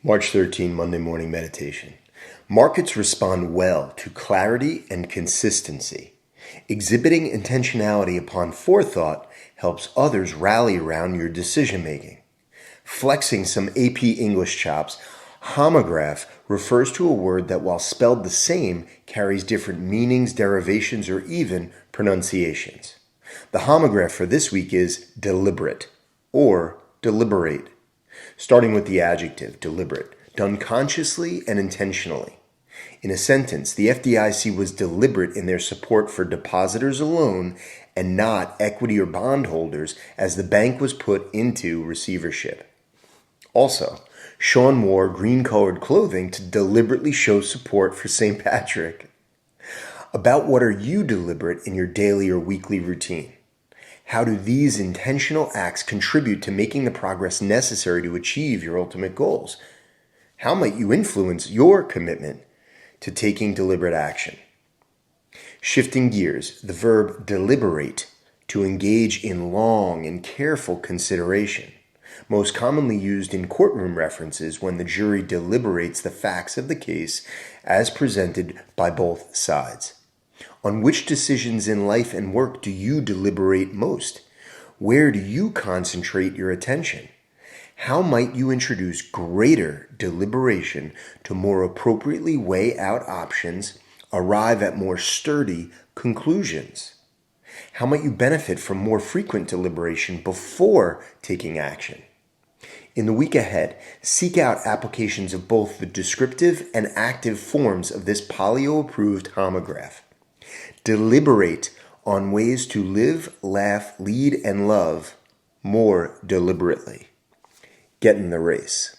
March 13, Monday Morning Meditation. Markets respond well to clarity and consistency. Exhibiting intentionality upon forethought helps others rally around your decision-making. Flexing some AP English chops, homograph refers to a word that, while spelled the same, carries different meanings, derivations, or even pronunciations. The homograph for this week is deliberate or deliberate. Starting with the adjective, deliberate, done consciously and intentionally. In a sentence, the FDIC was deliberate in their support for depositors alone and not equity or bondholders as the bank was put into receivership. Also, Sean wore green-colored clothing to deliberately show support for St. Patrick. About what are you deliberate in your daily or weekly routine? How do these intentional acts contribute to making the progress necessary to achieve your ultimate goals? How might you influence your commitment to taking deliberate action? Shifting gears, the verb deliberate, to engage in long and careful consideration, most commonly used in courtroom references when the jury deliberates the facts of the case as presented by both sides. On which decisions in life and work do you deliberate most? Where do you concentrate your attention? How might you introduce greater deliberation to more appropriately weigh out options, arrive at more sturdy conclusions? How might you benefit from more frequent deliberation before taking action? In the week ahead, seek out applications of both the descriptive and active forms of this polio-approved homograph. Deliberate on ways to live, laugh, lead, and love more deliberately. Get in the race.